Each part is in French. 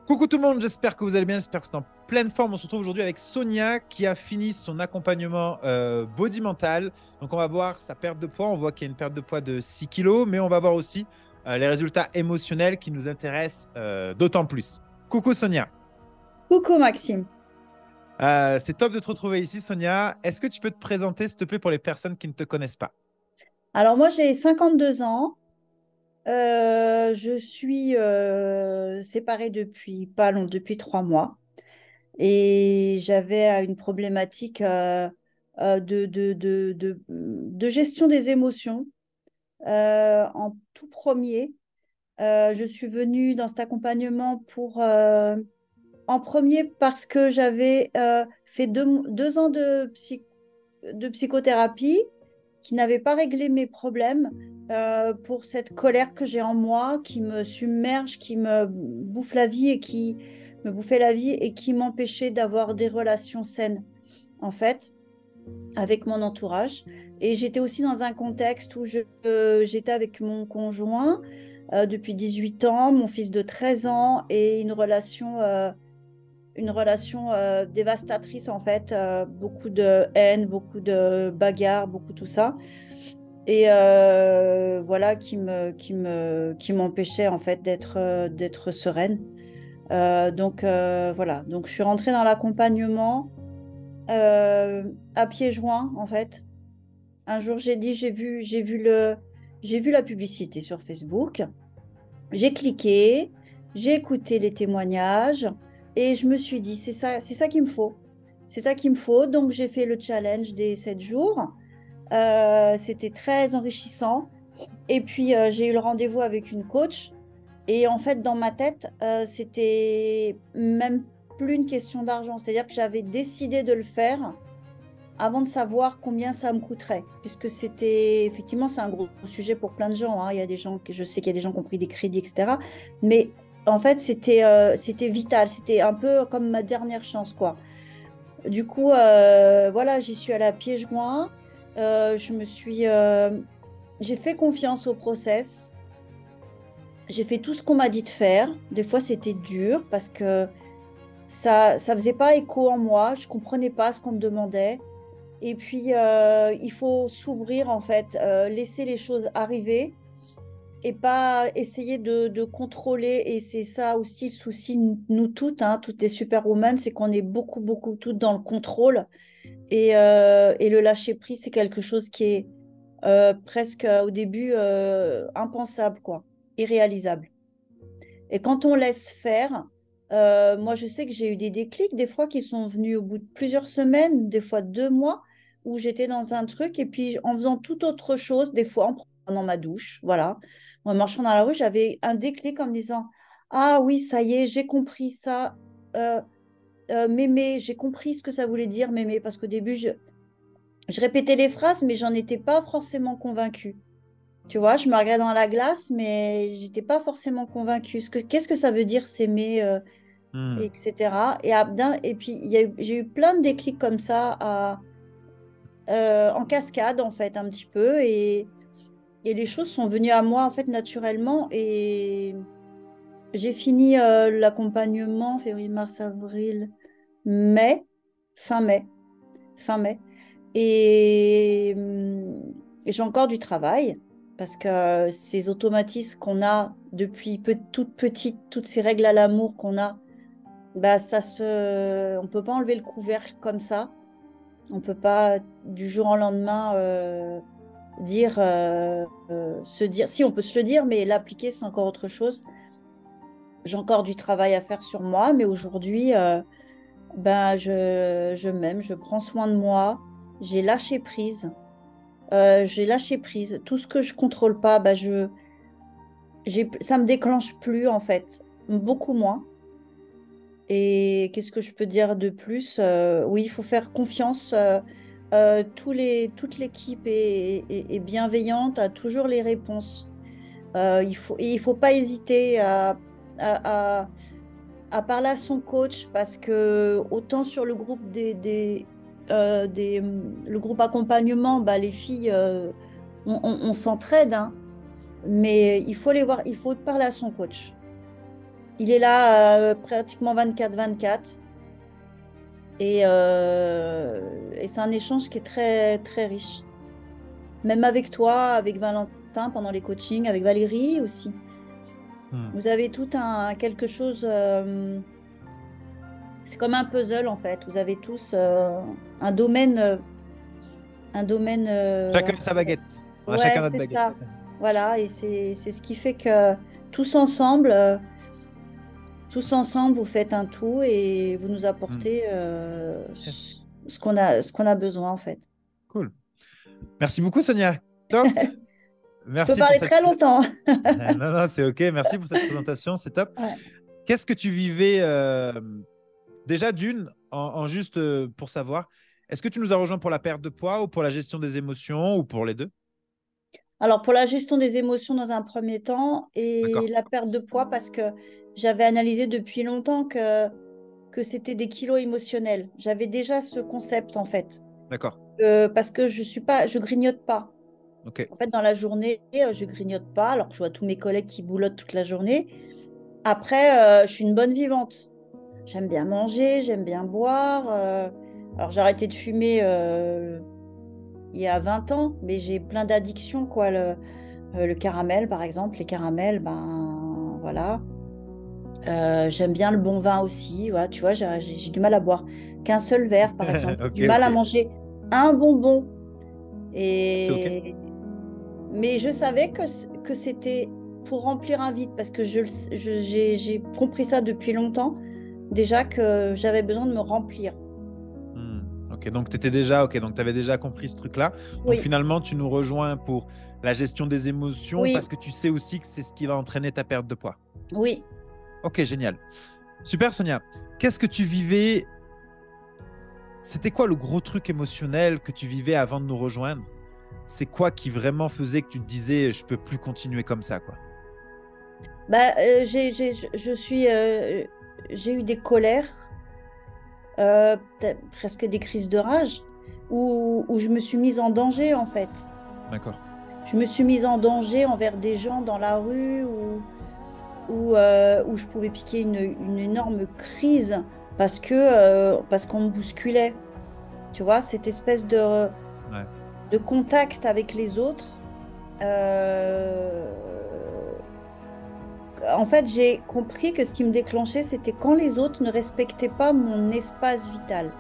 Coucou tout le monde, j'espère que vous allez bien, j'espère que c'est en pleine forme. On se retrouve aujourd'hui avec Sonia qui a fini son accompagnement body mental. Donc on va voir sa perte de poids, on voit qu'il y a une perte de poids de 6 kilos, mais on va voir aussi les résultats émotionnels qui nous intéressent d'autant plus. Coucou Sonia. Coucou Maxime. C'est top de te retrouver ici Sonia. Est-ce que tu peux te présenter s'il te plaît pour les personnes qui ne te connaissent pas? Alors moi j'ai 52 ans. Je suis séparée depuis pas long, depuis 3 mois. Et j'avais une problématique de gestion des émotions. En tout premier, je suis venue dans cet accompagnement en premier parce que j'avais fait 2 ans de psychothérapie qui n'avait pas réglé mes problèmes pour cette colère que j'ai en moi, qui me submerge, qui me bouffe la vie et qui me bouffait la vie et qui m'empêchait d'avoir des relations saines, en fait, avec mon entourage. Et j'étais aussi dans un contexte où j'étais avec mon conjoint depuis 18 ans, mon fils de 13 ans et une relation dévastatrice en fait, beaucoup de haine, beaucoup de bagarres, beaucoup tout ça. Et voilà qui m'empêchait en fait d'être sereine. Donc voilà, donc je suis rentrée dans l'accompagnement à pieds joints en fait. Un jour j'ai dit j'ai vu la publicité sur Facebook. J'ai cliqué, j'ai écouté les témoignages et je me suis dit, c'est ça qu'il me faut. C'est ça qu'il me faut. Donc, j'ai fait le challenge des 7 jours. C'était très enrichissant. Et puis, j'ai eu le rendez-vous avec une coach. Et en fait, dans ma tête, c'était même plus une question d'argent. C'est-à-dire que j'avais décidé de le faire avant de savoir combien ça me coûterait. Puisque effectivement, c'est un gros sujet pour plein de gens, hein. Il y a des gens, je sais qu'il y a des gens qui ont pris des crédits, etc. Mais en fait, c'était vital. C'était un peu comme ma dernière chance, quoi. Du coup, voilà, j'y suis allée à pieds joints. J'ai fait confiance au process. J'ai fait tout ce qu'on m'a dit de faire. Des fois, c'était dur parce que ça faisait pas écho en moi. Je comprenais pas ce qu'on me demandait. Et puis, il faut s'ouvrir, en fait, laisser les choses arriver et pas essayer de contrôler. Et c'est ça aussi le souci, nous toutes, hein, toutes les superwomen, c'est qu'on est beaucoup, beaucoup toutes dans le contrôle. Et le lâcher-prise, c'est quelque chose qui est presque au début impensable, quoi, irréalisable. Et quand on laisse faire, moi je sais que j'ai eu des déclics, des fois qui sont venus au bout de plusieurs semaines, des fois 2 mois, où j'étais dans un truc et puis en faisant toute autre chose, des fois en prenant ma douche, voilà, en marchant dans la rue, j'avais un déclic en me disant, ah oui, ça y est, j'ai compris ça, euh, mémé, j'ai compris ce que ça voulait dire, mémé, parce qu'au début, je répétais les phrases, mais j'en étais pas forcément convaincue. Tu vois, je me regardais dans la glace, mais j'étais pas forcément convaincue. Qu'est-ce que ça veut dire s'aimer, Hmm. etc. Et puis, j'ai eu plein de déclics comme ça en cascade, en fait, un petit peu. Et les choses sont venues à moi, en fait, naturellement. Et j'ai fini l'accompagnement février, mars, avril, mai, fin mai, fin mai. Et j'ai encore du travail parce que ces automatismes qu'on a depuis toute petite, toutes ces règles à l'amour qu'on a, bah on peut pas enlever le couvercle comme ça. On peut pas du jour au lendemain se dire. Si on peut se le dire, mais l'appliquer c'est encore autre chose. J'ai encore du travail à faire sur moi, mais aujourd'hui, ben je m'aime, je prends soin de moi, j'ai lâché prise. J'ai lâché prise. Tout ce que je contrôle pas, bah ça me déclenche plus en fait, beaucoup moins. Et qu'est-ce que je peux dire de plus? Oui, il faut faire confiance. Toute l'équipe est bienveillante, a toujours les réponses. Il faut pas hésiter à, à- à parler à son coach parce que autant sur le groupe le groupe accompagnement, bah, les filles, on s'entraide, hein, mais il faut les voir, il faut parler à son coach. Il est là pratiquement 24/24. Et c'est un échange qui est très, très riche. Même avec toi, avec Valentin pendant les coachings, avec Valérie aussi. Hmm. Vous avez tout quelque chose. C'est comme un puzzle en fait. Vous avez tous un domaine. Un domaine. Chacun sa baguette. On a Ouais, chacun notre c'est baguette. ça. Voilà. Et c'est ce qui fait que tous ensemble, vous faites un tout et vous nous Hmm. apportez Yes. ce qu'on a besoin en fait. Cool. Merci beaucoup, Sonia. Top. Je peux Merci pour parler cette. très longtemps. Non, non, c'est OK. Merci pour cette présentation. C'est top. Ouais. Qu'est-ce que tu vivais déjà d'une, en juste pour savoir, est-ce que tu nous as rejoint pour la perte de poids ou pour la gestion des émotions ou pour les deux? Alors, pour la gestion des émotions dans un premier temps et D'accord. la perte de poids, parce que j'avais analysé depuis longtemps que c'était des kilos émotionnels. J'avais déjà ce concept, en fait. D'accord. Parce que je grignote pas. OK. En fait, dans la journée, je grignote pas, alors que je vois tous mes collègues qui boulotent toute la journée. Après, je suis une bonne vivante. J'aime bien manger, j'aime bien boire. Alors, j'ai arrêté de fumer il y a 20 ans, mais j'ai plein d'addictions, quoi. Le caramel, par exemple, les caramels, ben voilà. J'aime bien le bon vin aussi. Voilà, tu vois, j'ai du mal à boire qu'un seul verre, par exemple. J'ai OK, du mal à OK. manger un bonbon. C'est OK. Et... Mais je savais que c'était pour remplir un vide, parce que j'ai compris ça depuis longtemps, déjà que j'avais besoin de me remplir. Hmm. OK, donc tu étais déjà, OK, donc tu avais déjà compris ce truc-là. Donc Oui, finalement, tu nous rejoins pour la gestion des émotions oui, parce que tu sais aussi que c'est ce qui va entraîner ta perte de poids. oui. OK, génial. Super, Sonia. Qu'est-ce que tu vivais? C'était quoi le gros truc émotionnel que tu vivais avant de nous rejoindre? C'est quoi qui vraiment faisait que tu te disais, je peux plus continuer comme ça, quoi? Bah, j'ai eu des colères, peut-être presque des crises de rage, où je me suis mise en danger, en fait. D'accord. Je me suis mise en danger envers des gens dans la rue où je pouvais piquer une énorme crise parce qu'on me bousculait. Tu vois, cette espèce Ouais. de contact avec les autres. euh, En fait, j'ai compris que ce qui me déclenchait, c'était quand les autres ne respectaient pas mon espace vital.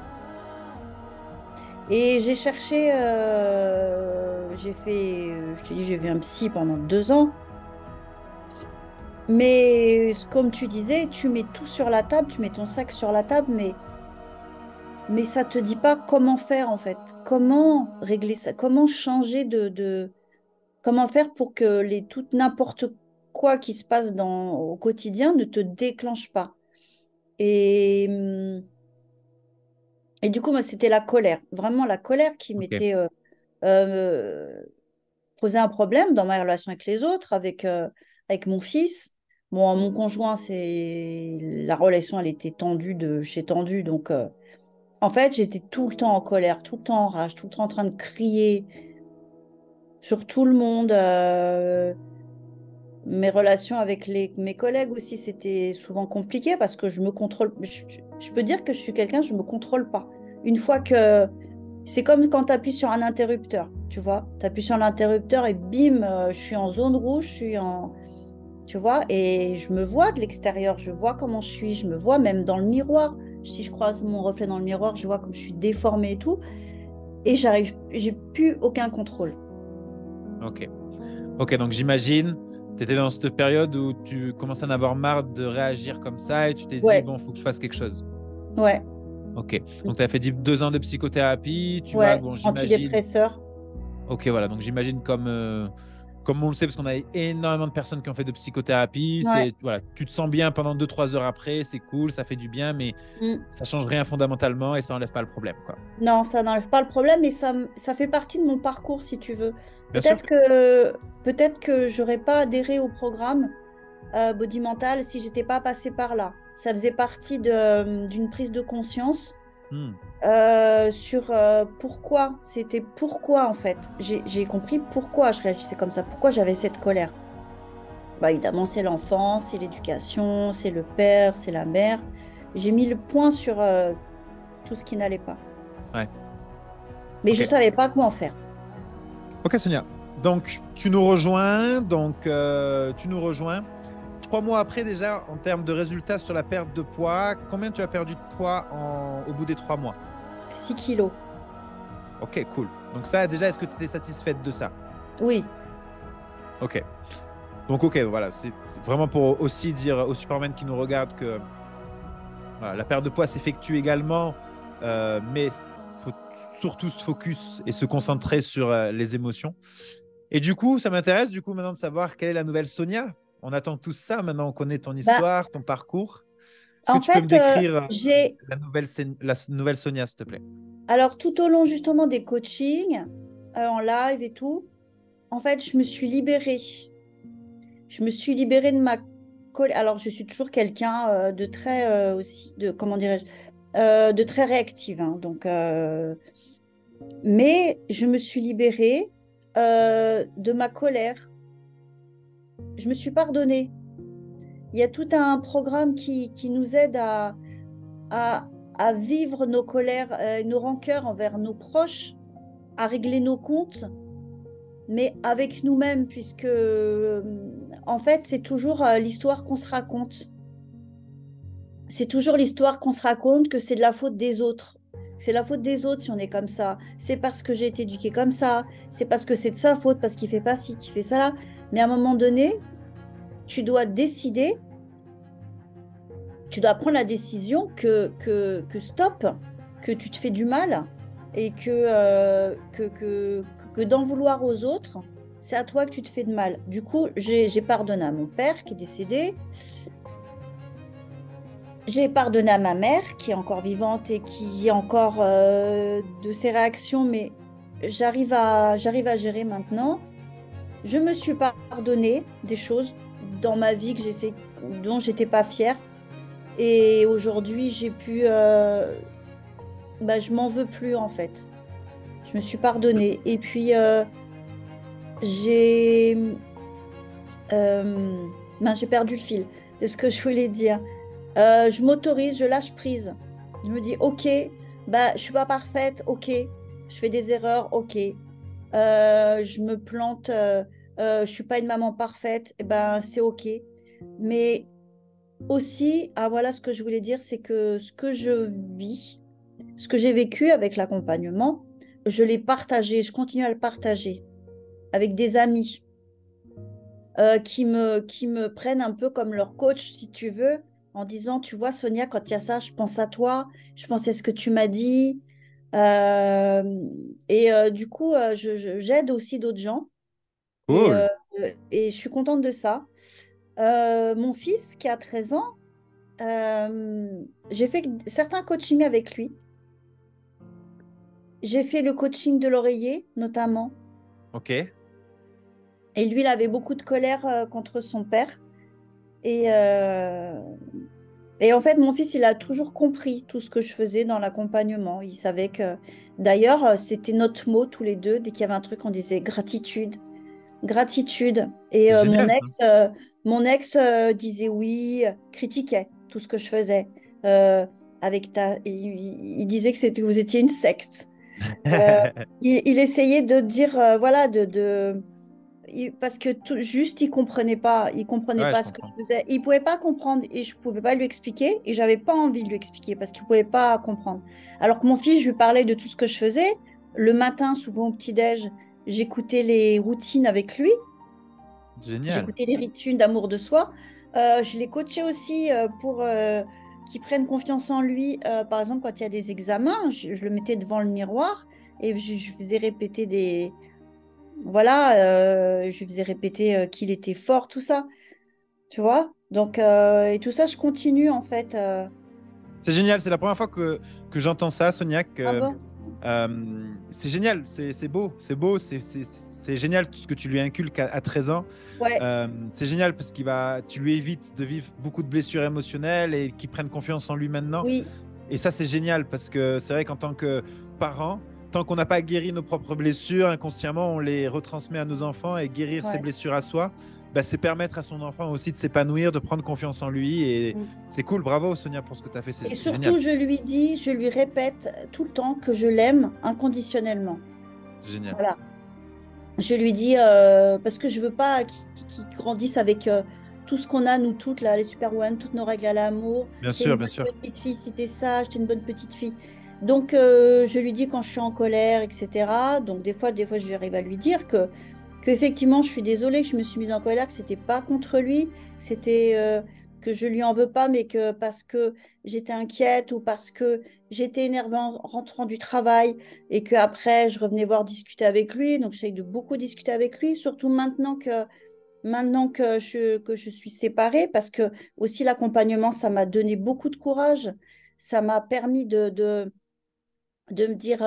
Et j'ai cherché, je te dis, j'ai vu un psy pendant 2 ans. Mais comme tu disais, tu mets tout sur la table, tu mets ton sac sur la table, mais ça te dit pas comment faire en fait. Comment régler ça? Comment changer comment faire pour que n'importe quoi qui se passe au quotidien ne te déclenche pas. Et, hum, et du coup, moi, c'était la colère, vraiment la colère qui OK. m'était euh, posait un problème dans ma relation avec les autres, avec mon fils. Bon, mon conjoint, la relation, elle était tendue de chez tendue. Donc, en fait, j'étais tout le temps en colère, tout le temps en rage, tout le temps en train de crier sur tout le monde. Mes relations avec mes collègues aussi, c'était souvent compliqué parce que je me contrôle. Je peux dire que je suis quelqu'un, je me contrôle pas. Une fois que c'est comme quand tu appuies sur un interrupteur, tu vois. Tu appuies sur l'interrupteur et bim, je suis en zone rouge, tu vois, et je me vois de l'extérieur, je vois comment je suis, je me vois même dans le miroir. Si je croise mon reflet dans le miroir, je vois comme je suis déformée et tout. Et j'ai plus aucun contrôle. OK. OK, donc j'imagine, tu étais dans cette période où tu commençais à en avoir marre de réagir comme ça et tu t'es dit, Ouais, bon, il faut que je fasse quelque chose. ouais, OK. Donc, tu as fait 2 ans de psychothérapie. Tu vas, ouais, bon, j'imagine. antidépresseur. OK, voilà. Donc, j'imagine comme on le sait, parce qu'on a énormément de personnes qui ont fait de psychothérapie. Ouais. Voilà, tu te sens bien pendant 2, 3 heures après. C'est cool, ça fait du bien, mais Mm. ça change rien fondamentalement et ça n'enlève pas le problème, quoi. Non, ça n'enlève pas le problème, mais ça fait partie de mon parcours, si tu veux. Bien sûr. Peut-être que j'aurais pas adhéré au programme Body Mental si j'étais pas passée par là. Ça faisait partie d'une prise de conscience Hmm. sur pourquoi. C'était pourquoi, en fait. J'ai compris pourquoi je réagissais comme ça, pourquoi j'avais cette colère. Bah, évidemment, c'est l'enfant, c'est l'éducation, c'est le père, c'est la mère. J'ai mis le point sur tout ce qui n'allait pas. Ouais. Mais je Ok. ne savais pas comment faire. Ok, Sonia. Donc, tu nous rejoins. Donc, tu nous rejoins. 3 mois après, déjà, en termes de résultats sur la perte de poids, combien tu as perdu de poids au bout des 3 mois? 6 kilos. Ok, cool. Donc ça, déjà, est-ce que tu étais satisfaite de ça? Oui. Ok. Donc, ok, voilà. C'est vraiment pour aussi dire aux Superman qui nous regardent que voilà, la perte de poids s'effectue également, mais il faut surtout se focus et se concentrer sur les émotions. Et du coup, ça m'intéresse du coup maintenant de savoir quelle est la nouvelle Sonia. On attend tout ça maintenant, on connaît ton Bah, histoire, ton parcours. Est-ce que en tu peux me fait, décrire j'ai la nouvelle Sonia, s'il te plaît? alors tout au long justement des coachings en live et tout, en fait, je me suis libérée. Je me suis libérée de ma colère. Alors, je suis toujours quelqu'un de très aussi de comment dirais-je, de très réactive, hein. Donc, mais je me suis libérée de ma colère. Je me suis pardonnée. Il y a tout un programme qui nous aide à, à vivre nos colères, nos rancœurs envers nos proches, à régler nos comptes, mais avec nous-mêmes, puisque en fait, c'est toujours l'histoire qu'on se raconte. C'est toujours l'histoire qu'on se raconte que c'est de la faute des autres. C'est la faute des autres si on est comme ça. C'est parce que j'ai été éduquée comme ça. C'est parce que c'est de sa faute, parce qu'il fait pas ci, qu'il fait ça là. Mais à un moment donné, tu dois décider, tu dois prendre la décision que stop, que tu te fais du mal et que d'en vouloir aux autres, c'est à toi que tu te fais de mal. Du coup, j'ai pardonné à mon père qui est décédé. J'ai pardonné à ma mère qui est encore vivante et qui est encore de ses réactions, mais j'arrive à gérer maintenant. Je me suis pardonné des choses dans ma vie que j'ai fait dont j'étais pas fière. Et aujourd'hui, j'ai pu, bah, je m'en veux plus en fait. Je me suis pardonnée. Et puis, j'ai j'ai perdu le fil de ce que je voulais dire. Je m'autorise, je lâche prise. Je me dis, ok, bah, je suis pas parfaite, ok. Je fais des erreurs, ok. Je me plante, je suis pas une maman parfaite, et ben c'est ok. Mais aussi, ah voilà ce que je voulais dire, c'est que ce que je vis, ce que j'ai vécu avec l'accompagnement, je l'ai partagé, je continue à le partager avec des amis qui me prennent un peu comme leur coach, si tu veux, en disant, tu vois, Sonia, quand il y a ça, je pense à toi, je pense à ce que tu m'as dit. Du coup, j'aide aussi d'autres gens et, Cool. et je suis contente de ça. Mon fils, qui a 13 ans, j'ai fait certains coachings avec lui. J'ai fait le coaching de l'oreiller, notamment. Ok. Et lui, il avait beaucoup de colère contre son père. Et, euh, et en fait, mon fils, il a toujours compris tout ce que je faisais dans l'accompagnement. Il savait que, d'ailleurs, c'était notre mot tous les deux. Dès qu'il y avait un truc, on disait gratitude, gratitude. Et C'est génial, ça. mon ex disait oui, critiquait tout ce que je faisais. Euh, il disait que c'était, vous étiez une secte. Euh, il essayait de dire, voilà, parce que juste il comprenait Ouais, pas je ce que je comprends. faisais. Il pouvait pas comprendre et je pouvais pas lui expliquer et j'avais pas envie de lui expliquer parce qu'il pouvait pas comprendre. Alors que mon fils, je lui parlais de tout ce que je faisais. Le matin, souvent au petit-déj, j'écoutais les routines avec lui, Génial. j'écoutais les rituels d'amour de soi. Je l'ai coaché aussi pour qu'il prenne confiance en lui. Par exemple, quand il y a des examens, je le mettais devant le miroir et je faisais répéter des voilà, je lui faisais répéter qu'il était fort, tout ça, tu vois. Donc, et tout ça, je continue en fait. C'est génial. C'est la première fois que j'entends ça, Sonia. Ah Que, bon? c'est génial. C'est beau. C'est beau. C'est génial tout ce que tu lui inculques à 13 ans. Ouais, C'est génial parce tu lui évites de vivre beaucoup de blessures émotionnelles et qu'il prenne confiance en lui maintenant. oui, Et ça, c'est génial parce que c'est vrai qu'en tant que parent, tant qu'on n'a pas guéri nos propres blessures, inconsciemment, on les retransmet à nos enfants et guérir ces ouais. blessures à soi, bah, c'est permettre à son enfant aussi de s'épanouir, de prendre confiance en lui. Et Mm. c'est cool. Bravo, Sonia, pour ce que tu as fait. Et C'est génial. surtout, je lui répète tout le temps que je l'aime inconditionnellement. C'est génial. Voilà. Je lui dis, parce que je veux pas qu'il grandisse avec tout ce qu'on a, nous toutes, là, les Superwoman, toutes nos règles à l'amour. Bien T'es une sûr, bien bonne sûr. petite fille si t'es sage, t'es une bonne petite fille. Donc, je lui dis quand je suis en colère, etc. Donc, des fois, j'arrive à lui dire que effectivement, je suis désolée que je me suis mise en colère, que c'était pas contre lui, que c'était que je lui en veux pas, mais que parce que j'étais inquiète ou parce que j'étais énervée en rentrant du travail et que après je revenais voir discuter avec lui. Donc j'essaye de beaucoup discuter avec lui, surtout maintenant que je suis séparée, parce que aussi l'accompagnement, ça m'a donné beaucoup de courage. Ça m'a permis de me dire,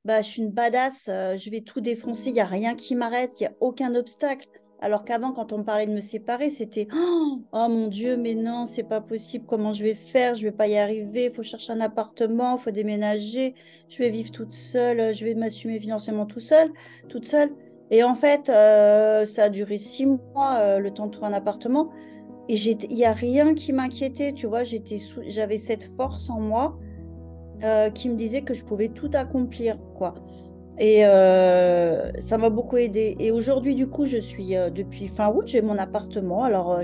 bah, je suis une badass, je vais tout défoncer, il n'y a rien qui m'arrête, il n'y a aucun obstacle. Alors qu'avant, quand on me parlait de me séparer, c'était oh mon Dieu, mais non, c'est pas possible, comment je vais faire, je vais pas y arriver, il faut chercher un appartement, il faut déménager, je vais vivre toute seule, je vais m'assumer financièrement toute seule. Et en fait, ça a duré 6 mois, le temps de trouver un appartement. Et il n'y a rien qui m'inquiétait, tu vois, j'avais cette force en moi qui me disait que je pouvais tout accomplir, quoi. Et ça m'a beaucoup aidé. Et aujourd'hui, du coup, je suis depuis fin août, j'ai mon appartement. Alors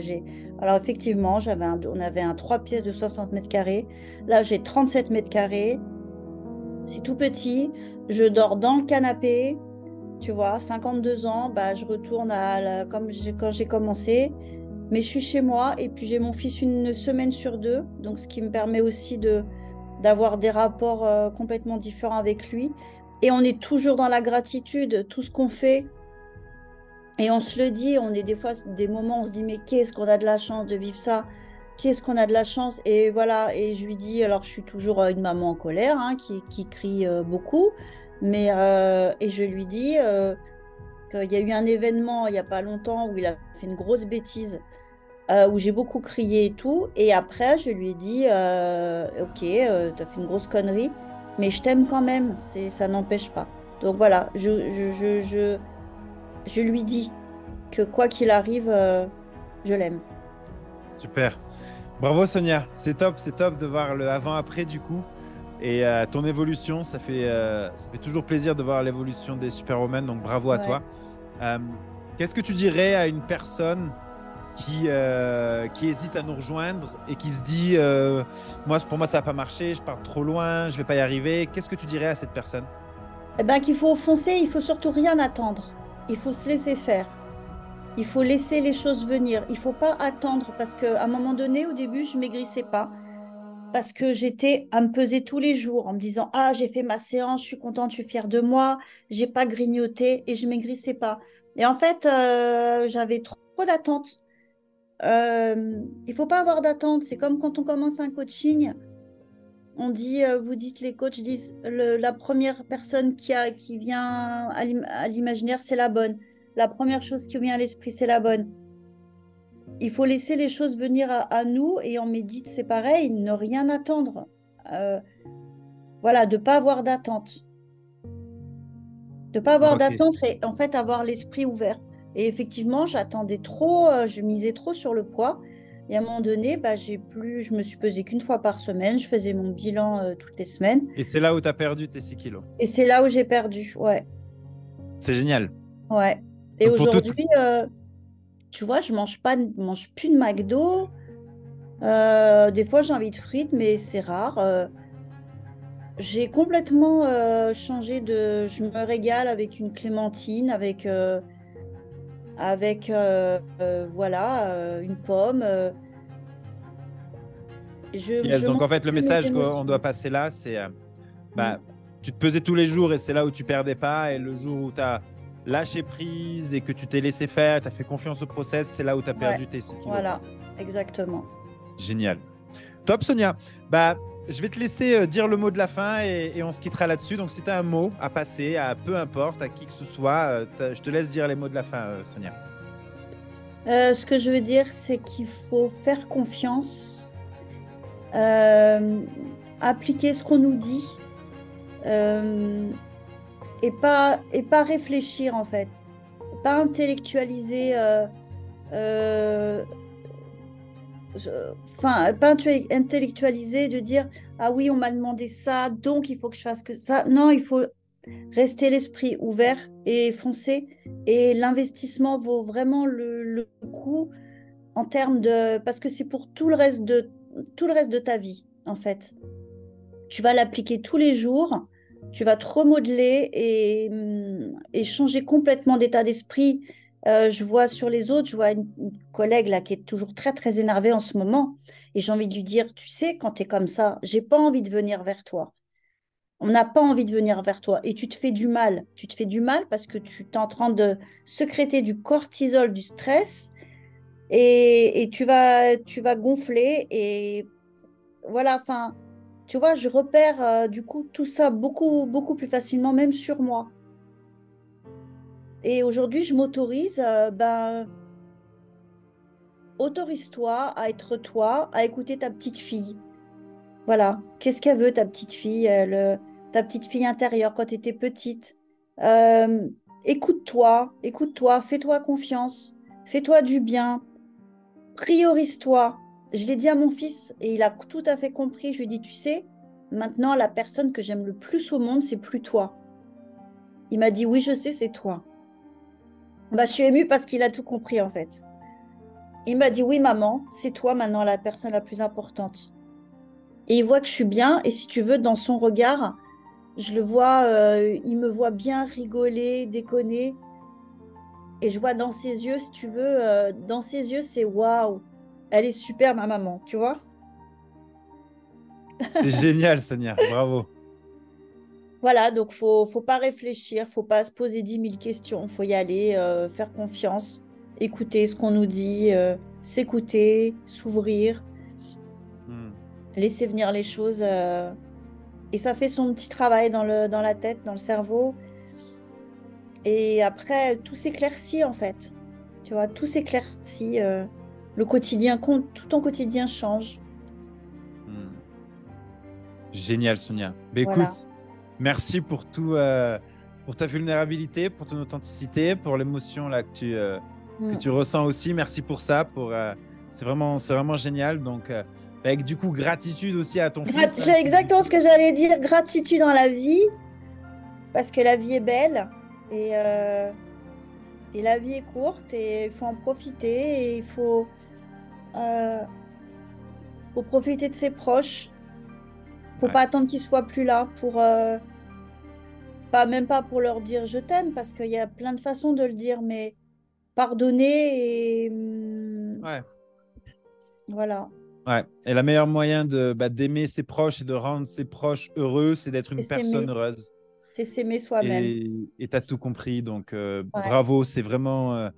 effectivement, on avait un 3 pièces de 60 mètres carrés. Là, j'ai 37 mètres carrés. C'est tout petit. Je dors dans le canapé. Tu vois, 52 ans, bah, je retourne quand j'ai commencé. Mais je suis chez moi et puis j'ai mon fils une semaine sur deux. Donc, ce qui me permet aussi d'avoir des rapports complètement différents avec lui. Et on est toujours dans la gratitude, tout ce qu'on fait. Et on se le dit, on est des fois, des moments, on se dit, mais qu'est-ce qu'on a de la chance de vivre ça? Qu'est-ce qu'on a de la chance? Et voilà, et je lui dis, alors je suis toujours une maman en colère, hein, qui crie beaucoup, et je lui dis qu'il y a eu un événement il n'y a pas longtemps où il a fait une grosse bêtise où j'ai beaucoup crié et tout. Et après, je lui ai dit, ok, t'as fait une grosse connerie, mais je t'aime quand même, ça n'empêche pas. Donc voilà, je lui dis que quoi qu'il arrive, je l'aime. Super. Bravo, Sonia. C'est top de voir le avant-après du coup. Et ton évolution, ça fait toujours plaisir de voir l'évolution des Superwomen. Donc bravo à Ouais. toi. Euh, Qu'est-ce que tu dirais à une personne qui hésite à nous rejoindre et qui se dit moi, pour moi, ça va pas marcher, je pars trop loin, je vais pas y arriver. Qu'est-ce que tu dirais à cette personne? Eh ben, qu'il faut foncer, il faut surtout rien attendre. Il faut se laisser faire. Il faut laisser les choses venir. Il faut pas attendre parce qu'à un moment donné, au début, je maigrissais pas. Parce que j'étais à me peser tous les jours en me disant, ah, j'ai fait ma séance, je suis contente, je suis fière de moi, j'ai pas grignoté et je maigrissais pas. Et en fait, j'avais trop d'attentes. Il faut pas avoir d'attentes. C'est comme quand on commence un coaching, on dit, vous dites, les coachs disent, la première personne qui vient à l'imaginaire, c'est la bonne. La première chose qui vient à l'esprit, c'est la bonne. Il faut laisser les choses venir à nous et en médite, c'est pareil, ne rien attendre. Euh, voilà, de ne pas avoir d'attente. De ne pas avoir Ok. d'attente et en fait avoir l'esprit ouvert. Et effectivement, j'attendais trop, je misais trop sur le poids. Et à un moment donné, bah, je me suis pesée qu'une fois par semaine. Je faisais mon bilan toutes les semaines. Et c'est là où tu as perdu tes 6 kilos. Et c'est là où j'ai perdu. Ouais, C'est génial. ouais. Et Donc pour tout, aujourd'hui, tu vois, je mange plus de McDo. Des fois, j'ai envie de frites, mais c'est rare. J'ai complètement changé de. Je me régale avec une clémentine, voilà, une pomme. yes, Je donc en mange fait, le plus mes message qu'on doit émotions. passer là, c'est Mm. bah, tu te pesais tous les jours et c'est là où tu perdais pas. Et le jour où tu as lâché prise et que tu t'es laissé faire, tu as fait confiance au process, c'est là où tu as Ouais, perdu tes 6 kilos, quoi. voilà, exactement. Génial. Top, Sonia. Bah, je vais te laisser dire le mot de la fin et on se quittera là-dessus. Donc, si tu as un mot à passer à peu importe, à qui que ce soit, je te laisse dire les mots de la fin, Sonia. Ce que je veux dire, c'est qu'il faut faire confiance, euh, appliquer ce qu'on nous dit euh, et pas réfléchir en fait, pas intellectualiser. euh, enfin, pas intellectualiser, de dire, ah oui, on m'a demandé ça, donc il faut que je fasse que ça. Non, il faut rester l'esprit ouvert et foncer. Et l'investissement vaut vraiment le coup en termes de... Parce que c'est pour tout le reste de ta vie, en fait. Tu vas l'appliquer tous les jours, tu vas te remodeler et changer complètement d'état d'esprit. Je vois sur les autres, je vois une collègue là qui est toujours très très énervée en ce moment et j'ai envie de lui dire, tu sais, quand tu es comme ça, j'ai pas envie de venir vers toi. On n'a pas envie de venir vers toi et tu te fais du mal. Tu te fais du mal parce que tu es en train de sécréter du cortisol, du stress et tu vas gonfler et voilà, enfin, tu vois, je repère du coup tout ça beaucoup plus facilement, même sur moi. Et aujourd'hui, je m'autorise, autorise-toi à être toi, à écouter ta petite fille. Voilà, qu'est-ce qu'elle veut, ta petite fille, ta petite fille intérieure quand tu étais petite. Euh, écoute-toi, écoute-toi, fais-toi confiance, fais-toi du bien, priorise-toi. Je l'ai dit à mon fils et il a tout à fait compris. Je lui ai dit, tu sais, maintenant, la personne que j'aime le plus au monde, c'est plus toi. Il m'a dit, oui, je sais, c'est toi. Bah, je suis émue parce qu'il a tout compris, en fait. Il m'a dit, oui, maman, c'est toi maintenant la personne la plus importante. Et il voit que je suis bien. Et si tu veux, dans son regard, je le vois, il me voit bien rigoler, déconner. Et je vois dans ses yeux, si tu veux, dans ses yeux, c'est waouh, elle est super, ma maman, tu vois? C'est génial, Sonia. Bravo. Voilà, donc faut pas réfléchir, faut pas se poser 10 000 questions, faut y aller, faire confiance, écouter ce qu'on nous dit, s'écouter, s'ouvrir, Hmm. laisser venir les choses. Et ça fait son petit travail dans la tête, dans le cerveau. Et après, tout s'éclaircit en fait. Tu vois, tout s'éclaircit. Le quotidien compte, tout ton quotidien change. Hmm. Génial, Sonia. Bah, Voilà. écoute, merci pour tout, pour ta vulnérabilité, pour ton authenticité, pour l'émotion là que Mm. tu ressens aussi. Merci pour ça. C'est vraiment génial. Donc, avec du coup, gratitude aussi à ton fils, hein, C'est qui du exactement coup, ce que j'allais dire. Gratitude dans la vie, parce que la vie est belle. Et la vie est courte et il faut en profiter et euh, faut profiter de ses proches. Faut ouais, pas attendre qu'ils soient plus là pour pas même pas pour leur dire je t'aime parce qu'il y a plein de façons de le dire, mais pardonner et ouais, voilà, ouais. Et la meilleure moyen d'aimer ses proches et de rendre ses proches heureux, c'est d'être c'est une personne s'aimer, heureuse. c'est s'aimer soi-même. Et tu as tout compris. Donc, Ouais, bravo. C'est vraiment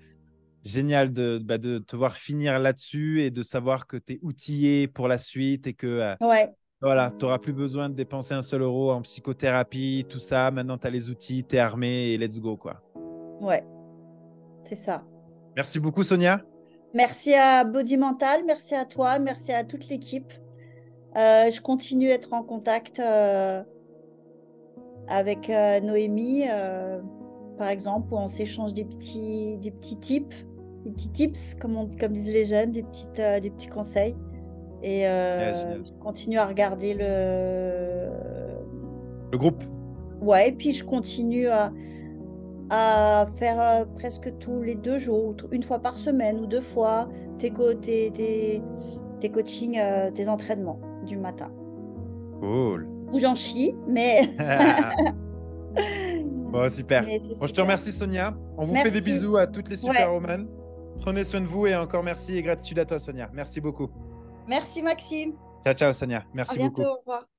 génial de te voir finir là-dessus et de savoir que tu es outillé pour la suite et que ouais, voilà, tu n'auras plus besoin de dépenser un seul euro en psychothérapie, tout ça. Maintenant, tu as les outils, tu es armé et let's go, quoi. ouais, c'est ça. Merci beaucoup, Sonia. Merci à Body Mental, merci à toi, merci à toute l'équipe. Je continue à être en contact avec Noémie, par exemple, où on s'échange des petits tips, comme disent les jeunes, des petits conseils. Et Yeah, génial. je continue à regarder Le groupe. Ouais, et puis je continue à faire presque tous les 2 jours, une fois par semaine ou 2 fois, tes coachings, tes entraînements du matin. Cool. Où j'en chie, mais, Bon, super. mais c'est Bon, je te super. remercie, Sonia. On vous fait des Merci. bisous à toutes les Ouais. superwomen. Prenez soin de vous et encore merci et gratitude à toi, Sonia. Merci beaucoup. Merci Maxime. Ciao, ciao, Sonia. À Merci bientôt. beaucoup. Au revoir.